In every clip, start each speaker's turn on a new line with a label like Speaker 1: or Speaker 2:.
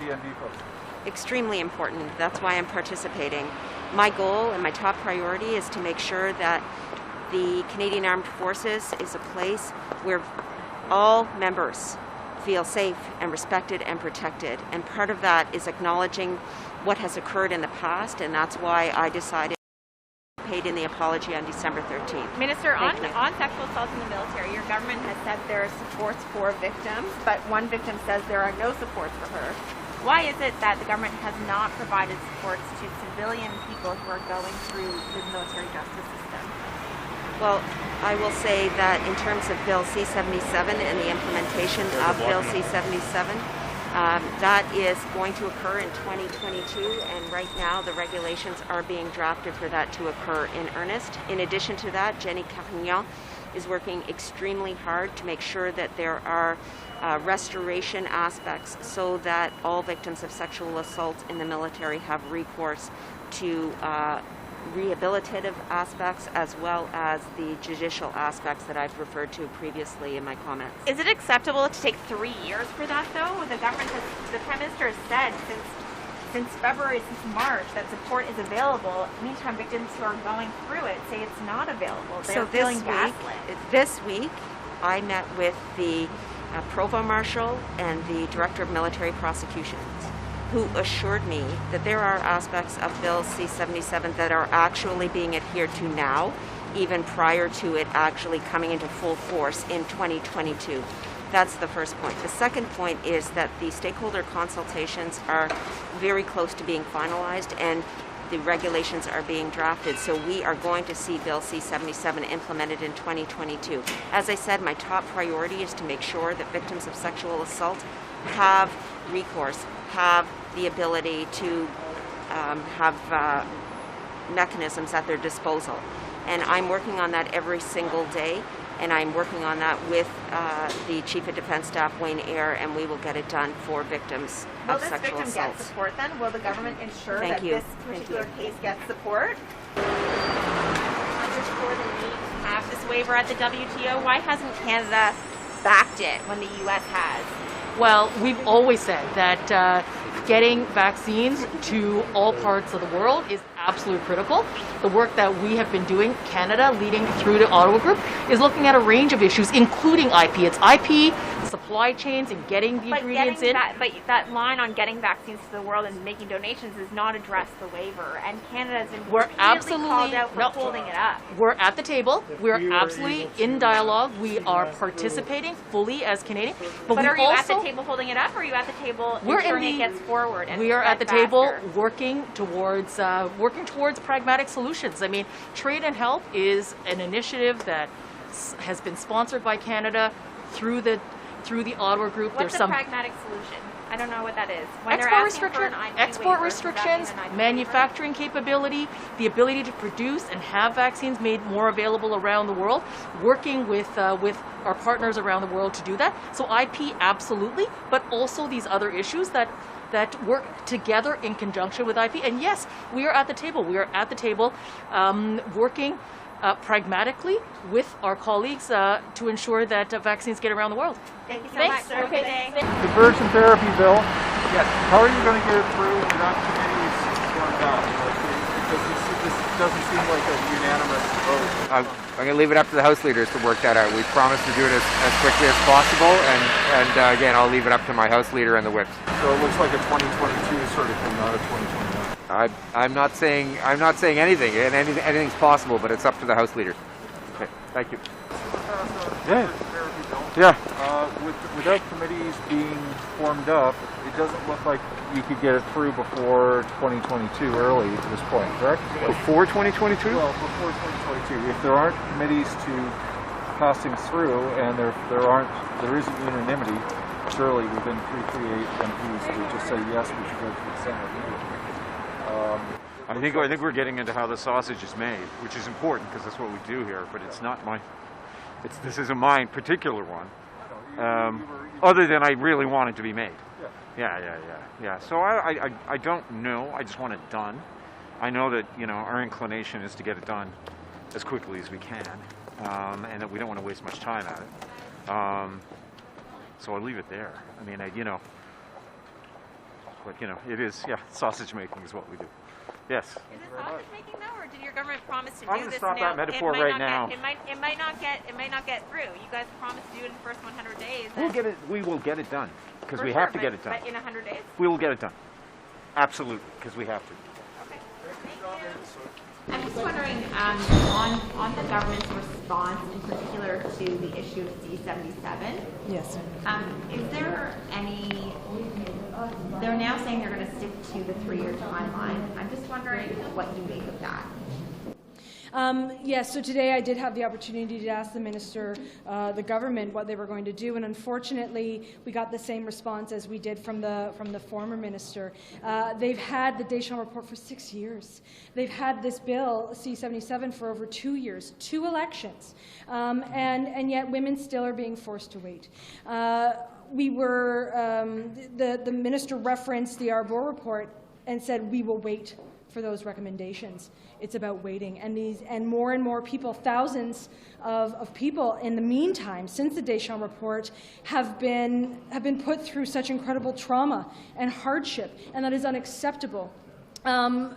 Speaker 1: CND folks?
Speaker 2: Extremely important. That's why I'm participating. My goal and my top priority is to make sure that the Canadian Armed Forces is a place where all members feel safe and respected and protected. And part of that is acknowledging what has occurred in the past, and that's why I decided to paid in the apology on December 13th.
Speaker 3: Minister, on sexual assault in the military, your government has said there are supports for victims, but one victim says there are no supports for her. Why is it that the government has not provided supports to civilian people who are going through the military justice system?
Speaker 2: Well, I will say that in terms of Bill C-77 and the implementation of Bill C-77, that is going to occur in 2022, and right now the regulations are being drafted for that to occur in earnest. In addition to that, Jenny Carignan is working extremely hard to make sure that there are restoration aspects so that all victims of sexual assault in the military have recourse to rehabilitative aspects as well as the judicial aspects that I've referred to previously in my comments.
Speaker 3: Is it acceptable to take 3 years for that, though? The government has, the Prime Minister has said since February, since March, that support is available. Meantime, victims who are going through it say it's not available. They're feeling gaslit.
Speaker 2: This week, I met with the Provost Marshal and the Director of Military Prosecutions, who assured me that there are aspects of Bill C-77 that are actually being adhered to now, even prior to it actually coming into full force in 2022. That's the first point. The second point is that the stakeholder consultations are very close to being finalized and the regulations are being drafted, so we are going to see Bill C-77 implemented in 2022. As I said, my top priority is to make sure that victims of sexual assault have recourse, have the ability to have mechanisms at their disposal. And I'm working on that every single day, and I'm working on that with the Chief of Defense Staff, Wayne Eyre, and we will get it done for victims of sexual assault.
Speaker 3: Will this victim get support then? Will the government ensure that this particular case gets support? Underscore the need to have this waiver at the WTO. Why hasn't Canada backed it when the U.S. has?
Speaker 4: Well, we've always said that getting vaccines to all parts of the world is absolutely critical. The work that we have been doing, Canada, leading through the Ottawa Group, is looking at a range of issues, including IP. It's IP, supply chains, and getting the ingredients in.
Speaker 3: But that line on getting vaccines to the world and making donations does not address the waiver. And Canada's been repeatedly called out for holding it up.
Speaker 4: We're at the table. We're absolutely in dialogue. We are participating fully as Canadian.
Speaker 3: But are you at the table holding it up, or are you at the table ensuring it gets forward?
Speaker 4: We are at the table working towards pragmatic solutions. I mean, Trade and Help is an initiative that has been sponsored by Canada through the Ottawa Group.
Speaker 3: What's a pragmatic solution? I don't know what that is.
Speaker 4: Export restrictions, manufacturing capability, the ability to produce and have vaccines made more available around the world, working with our partners around the world to do that. So IP, absolutely, but also these other issues that work together in conjunction with IP. And yes, we are at the table. We are at the table working pragmatically with our colleagues to ensure that vaccines get around the world.
Speaker 3: Thank you so much. Okay, thanks.
Speaker 1: Conversion therapy bill. Yes. How are you going to get it through without committees formed out? Because this doesn't seem like a unanimous vote.
Speaker 5: I'm going to leave it up to the House leaders to work that out. We promised to do it as quickly as possible, and again, I'll leave it up to my House leader and the whips.
Speaker 1: So it looks like a 2022 sort of thing, not a 2021.
Speaker 5: I'm not saying anything, and anything's possible, but it's up to the House leaders. Okay, thank you.
Speaker 1: Yeah. Without committees being formed up, it doesn't look like you could get it through before 2022 early at this point, correct?
Speaker 5: Before 2022?
Speaker 1: Well, before 2022. If there aren't committees to pass things through, and there isn't unanimity, surely within 338 MPs would just say yes, we should go to the Senate.
Speaker 6: I think we're getting into how the sausage is made, which is important because that's what we do here. But it's not this isn't my particular one. Other than I really want it to be made. Yeah. So I don't know. I just want it done. I know that our inclination is to get it done as quickly as we can, and that we don't want to waste much time at it. So I'll leave it there. I mean, but you know, it is, yeah, sausage making is what we do. Yes.
Speaker 3: Is it sausage making though, or did your government promise to do
Speaker 6: I'm gonna
Speaker 3: this
Speaker 6: stop
Speaker 3: now?
Speaker 6: that metaphor
Speaker 3: It might
Speaker 6: right
Speaker 3: not
Speaker 6: now.
Speaker 3: Get, it might not get through. You guys promised to do it in the first 100 days.
Speaker 6: We'll get it, we will get it done, because
Speaker 3: For
Speaker 6: we
Speaker 3: sure,
Speaker 6: have to get
Speaker 3: but-
Speaker 6: it done.
Speaker 3: But in 100 days?
Speaker 6: We will get it done. Absolutely, because we have to.
Speaker 3: Okay. Thank you. I'm just wondering, on the government's response, in particular to the issue of C-77,
Speaker 7: Yes.
Speaker 3: is there any, they're now saying they're going to stick to the 3-year timeline. I'm just wondering what you make of that.
Speaker 7: Yes, so today I did have the opportunity to ask the minister, the government, what they were going to do, and unfortunately we got the same response as we did from the former minister. They've had the Deschamps report for 6 years. They've had this bill, C-77, for over 2 years, 2 elections, and yet women still are being forced to wait. We were, the minister referenced the Arbour report and said we will wait for those recommendations. It's about waiting, and more people, thousands of people in the meantime, since the Deschamps report, have been put through such incredible trauma and hardship, and that is unacceptable. The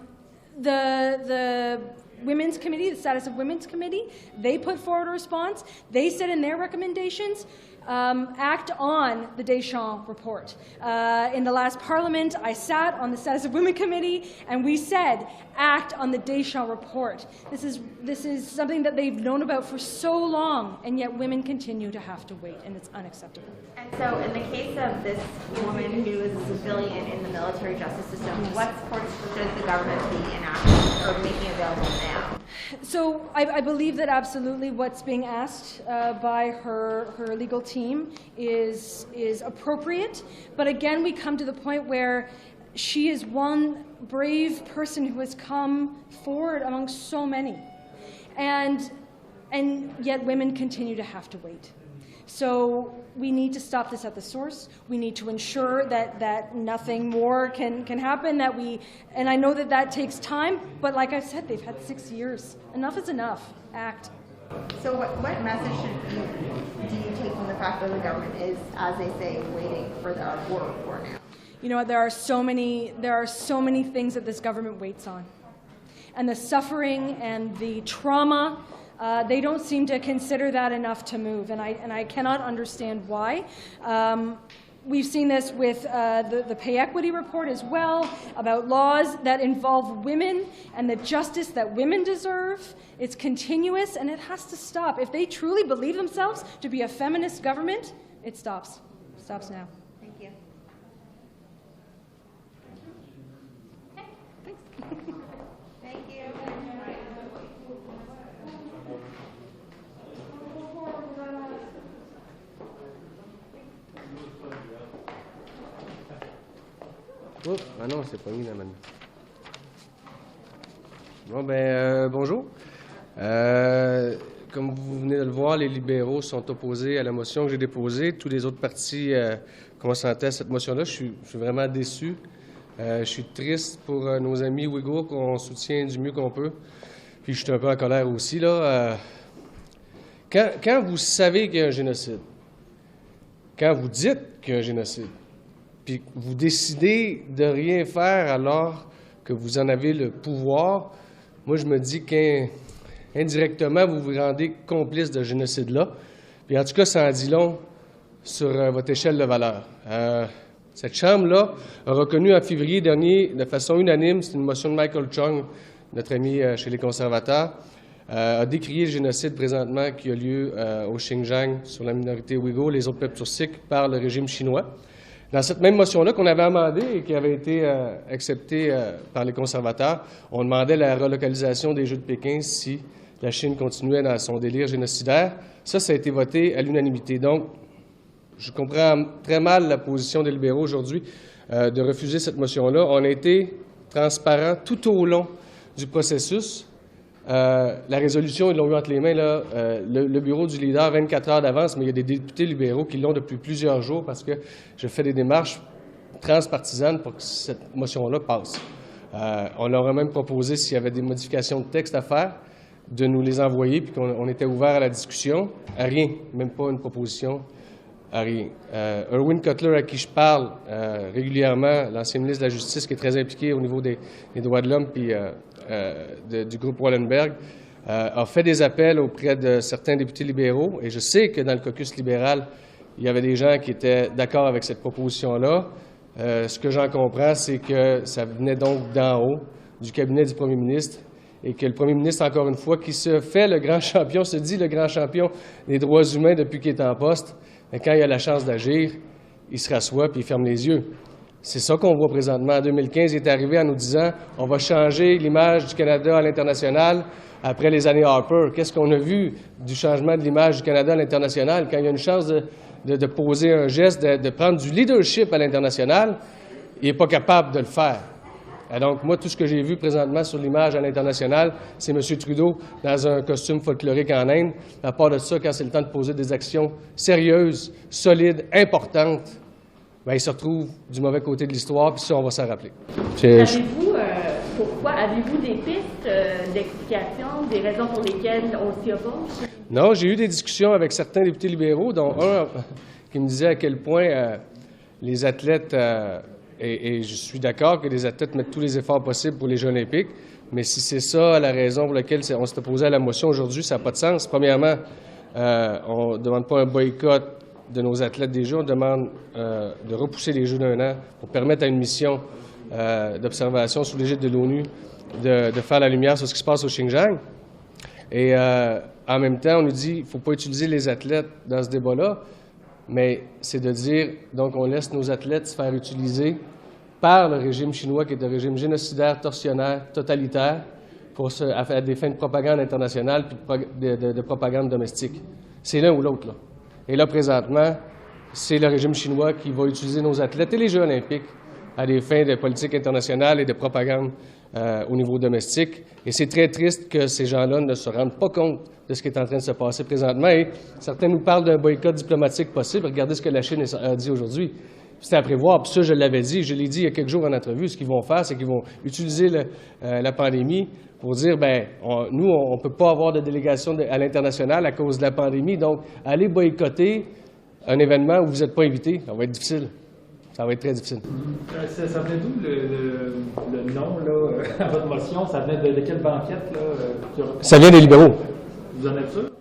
Speaker 7: Women's Committee, the Status of Women's Committee, they put forward a response. They said in their recommendations, act on the Deschamps report. In the last Parliament, I sat on the Status of Women Committee, and we said, act on the Deschamps report. This is something that they've known about for so long, and yet women continue to have to wait, and it's unacceptable.
Speaker 3: And so in the case of this woman who is a civilian in the military justice system, what supports should the government be enacting or making available now?
Speaker 7: So I believe that absolutely what's being asked by her legal team is appropriate. But again, we come to the point where she is one brave person who has come forward among so many. And yet women continue to have to wait. So we need to stop this at the source. We need to ensure that nothing more can happen. And I know that takes time, but like I said, they've had 6 years. Enough is enough. Act.
Speaker 3: So what message do you take from the fact that the government is, as they say, waiting for the Arbour report now?
Speaker 7: You know what? There are so many things that this government waits on, and the suffering and the trauma. They don't seem to consider that enough to move, and I cannot understand why. We've seen this with the pay equity report as well, about laws that involve women and the justice that women deserve. It's continuous, and it has to stop. If they truly believe themselves to be a feminist government, it stops. It stops now.
Speaker 3: Thank you. Thank you.
Speaker 8: Oh, ah non, c'est pas mis dans la main. Bon, bonjour. Comme vous venez de le voir, les libéraux sont opposés à la motion que j'ai déposée. Tous les autres partis consentaient à cette motion-là. Je suis vraiment déçu. Je suis triste pour nos amis ouïghours qu'on soutient du mieux qu'on peut. Puis je suis un peu en colère aussi, là. Quand vous savez qu'il y a un génocide, quand vous dites qu'il y a un génocide, puis vous décidez de rien faire alors que vous en avez le pouvoir, moi, je me dis qu'indirectement, vous vous rendez complice de ce génocide-là. Puis en tout cas, ça en dit long sur votre échelle de valeur. Cette Chambre-là a reconnu en février dernier, de façon unanime, c'est une motion de Michael Chung, notre ami chez les conservateurs, a décrié le génocide présentement qui a lieu au Xinjiang sur la minorité ouïghour, les autres peuples turciques, par le régime chinois. Dans cette même motion-là qu'on avait amendée et qui avait été acceptée par les conservateurs, on demandait la relocalisation des Jeux de Pékin si la Chine continuait dans son délire génocidaire. Ça a été voté à l'unanimité. Donc, je comprends très mal la position des libéraux aujourd'hui de refuser cette motion-là. On a été transparent tout au long du processus. La résolution, ils l'ont eu entre les mains, là, le bureau du leader, 24 heures d'avance, mais il y a des députés libéraux qui l'ont depuis plusieurs jours parce que je fais des démarches transpartisanes pour que cette motion-là passe. On leur a même proposé, s'il y avait des modifications de texte à faire, de nous les envoyer, puis qu'on était ouvert à la discussion. À rien, même pas une proposition à rien. Erwin Cutler, à qui je parle régulièrement, l'ancien ministre de la Justice qui est très impliqué au niveau des droits de l'homme puis du groupe Wallenberg, a fait des appels auprès de certains députés libéraux. Et je sais que dans le caucus libéral, il y avait des gens qui étaient d'accord avec cette proposition-là. Ce que j'en comprends, c'est que ça venait donc d'en haut, du cabinet du premier ministre, et que le premier ministre, encore une fois, qui se fait le grand champion, se dit le grand champion des droits humains depuis qu'il est en poste, mais quand il a la chance d'agir, il se rassoit puis il ferme les yeux. C'est ça qu'on voit présentement. En 2015, il est arrivé en nous disant « on va changer l'image du Canada à l'international » après les années Harper. Qu'est-ce qu'on a vu du changement de l'image du Canada à l'international? Quand il y a une chance de poser un geste, de prendre du leadership à l'international, il n'est pas capable de le faire. Et donc, moi, tout ce que j'ai vu présentement sur l'image à l'international, c'est M. Trudeau dans un costume folklorique en Inde. À part de ça, quand c'est le temps de poser des actions sérieuses, solides, importantes, bien, il se retrouve du mauvais côté de l'histoire, puis ça, on va s'en rappeler.
Speaker 9: Avez-vous, pourquoi, avez-vous des pistes d'explication, des raisons pour lesquelles on s'y oppose?
Speaker 8: Non, j'ai eu des discussions avec certains députés libéraux, dont un qui me disait à quel point les athlètes, et je suis d'accord que les athlètes mettent tous les efforts possibles pour les Jeux olympiques, mais si c'est ça la raison pour laquelle on s'est opposé à la motion aujourd'hui, ça n'a pas de sens. Premièrement, on ne demande pas un boycott de nos athlètes des Jeux, on demande de repousser les Jeux d'un an pour permettre à une mission d'observation sous l'égide de l'ONU de faire la lumière sur ce qui se passe au Xinjiang. Et en même temps, on nous dit qu'il ne faut pas utiliser les athlètes dans ce débat-là, mais c'est de dire, donc on laisse nos athlètes se faire utiliser par le régime chinois, qui est un régime génocidaire, tortionnaire, totalitaire, à faire des fins de propagande internationale puis de propagande domestique. C'est l'un ou l'autre, là. Et là, présentement, c'est le régime chinois qui va utiliser nos athlètes et les Jeux olympiques à des fins de politique internationale et de propagande au niveau domestique. Et c'est très triste que ces gens-là ne se rendent pas compte de ce qui est en train de se passer présentement. Et certains nous parlent d'un boycott diplomatique possible. Regardez ce que la Chine a dit aujourd'hui. C'était à prévoir, puis ça, je l'avais dit, je l'ai dit il y a quelques jours en entrevue, ce qu'ils vont faire, c'est qu'ils vont utiliser la pandémie pour dire, bien, nous, on ne peut pas avoir de délégation à l'international à cause de la pandémie, donc allez boycotter un événement où vous n'êtes pas invité, ça va être difficile. Ça va être très difficile.
Speaker 10: Ça venait d'où le nom là, à votre motion? Ça venait de quelle banquette? Là,
Speaker 8: ça vient des libéraux.
Speaker 10: Vous en êtes sûr?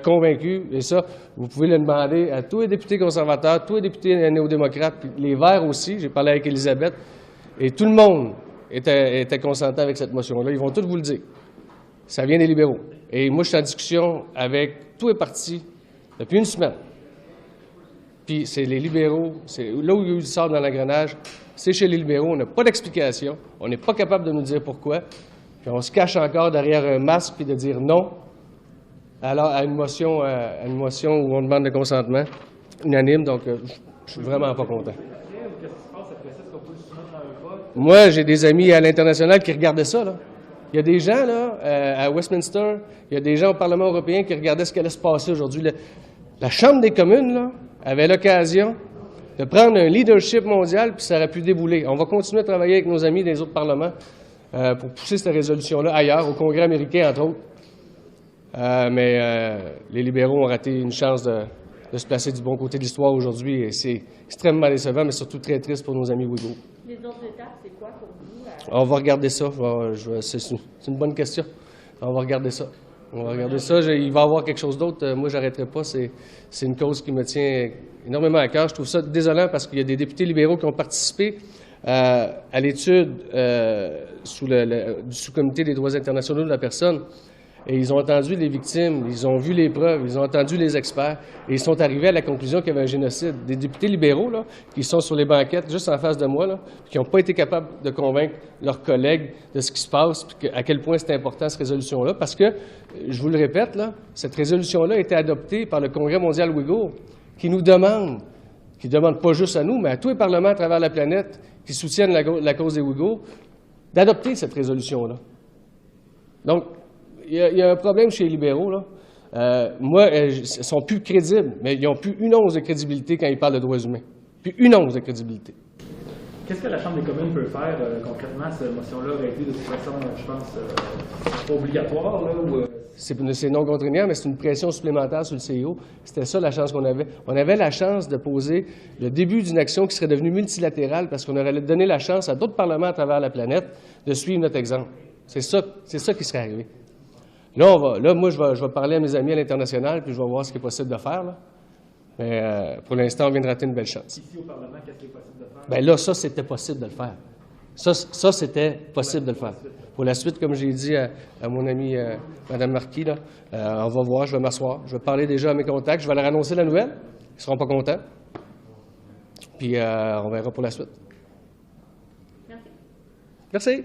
Speaker 8: Convaincu, et ça, vous pouvez le demander à tous les députés conservateurs, tous les députés néo-démocrates, puis les Verts aussi. J'ai parlé avec Elisabeth, et tout le monde était consentant avec cette motion-là. Ils vont tous vous le dire. Ça vient des libéraux. Et moi, je suis en discussion avec tous les partis depuis une semaine. Puis c'est les libéraux, c'est là où il y a eu du sable dans l'engrenage, c'est chez les libéraux. On n'a pas d'explication, on n'est pas capable de nous dire pourquoi. Puis on se cache encore derrière un masque puis de dire non. Alors, à une motion où on demande le consentement unanime, donc je suis vraiment pas content. Moi, j'ai des amis à l'international qui regardaient ça, là. Il y a des gens, là, à Westminster, il y a des gens au Parlement européen qui regardaient ce qui allait se passer aujourd'hui. La Chambre des communes, là, avait l'occasion de prendre un leadership mondial, puis ça aurait pu débouler. On va continuer à travailler avec nos amis des autres parlements pour pousser cette résolution-là ailleurs, au Congrès américain, entre autres. Mais les libéraux ont raté une chance de se placer du bon côté de l'histoire aujourd'hui, et c'est extrêmement décevant, mais surtout très triste pour nos amis ouïghours.
Speaker 9: Les autres étapes, c'est quoi pour vous?
Speaker 8: On va regarder ça. C'est une bonne question. On va regarder ça. On va regarder ça. Il va y avoir quelque chose d'autre. Moi, je n'arrêterai pas. C'est une cause qui me tient énormément à cœur. Je trouve ça désolant parce qu'il y a des députés libéraux qui ont participé à l'étude du sous-comité des droits internationaux de la personne. Et ils ont entendu les victimes, ils ont vu les preuves, ils ont entendu les experts, et ils sont arrivés à la conclusion qu'il y avait un génocide. Des députés libéraux, là, qui sont sur les banquettes juste en face de moi, là, qui n'ont pas été capables de convaincre leurs collègues de ce qui se passe, puis à quel point c'est important cette résolution-là, parce que, je vous le répète, là, cette résolution-là a été adoptée par le Congrès mondial ouïghour, qui nous demande, qui ne demande pas juste à nous, mais à tous les parlements à travers la planète qui soutiennent la cause des Ouïghours, d'adopter cette résolution-là. Donc, il y a un problème chez les libéraux, là. Ils sont plus crédibles, mais ils n'ont plus une once de crédibilité quand ils parlent de droits humains. Plus une once de crédibilité.
Speaker 10: Qu'est-ce que la Chambre des communes peut faire concrètement? Cette motion-là aurait été de toute façon, je pense, obligatoire, là, ou...
Speaker 8: C'est non contraignant, mais c'est une pression supplémentaire sur le CIO. C'était ça la chance qu'on avait. On avait la chance de poser le début d'une action qui serait devenue multilatérale parce qu'on aurait donné la chance à d'autres parlements à travers la planète de suivre notre exemple. C'est ça qui serait arrivé. Là, moi, je vais parler à mes amis à l'international, puis je vais voir ce qui est possible de faire. Là. Mais pour l'instant, on vient de rater une belle chance.
Speaker 10: Ici, au Parlement, qu'est-ce qui est possible de faire?
Speaker 8: Bien là, ça, c'était possible de le faire. Ça c'était possible de le faire. Pour la suite, comme j'ai dit à mon ami Mme Marquis, là, on va voir, je vais m'asseoir. Je vais parler déjà à mes contacts. Je vais leur annoncer la nouvelle. Ils ne seront pas contents. Puis on verra pour la suite.
Speaker 9: Merci.
Speaker 8: Merci.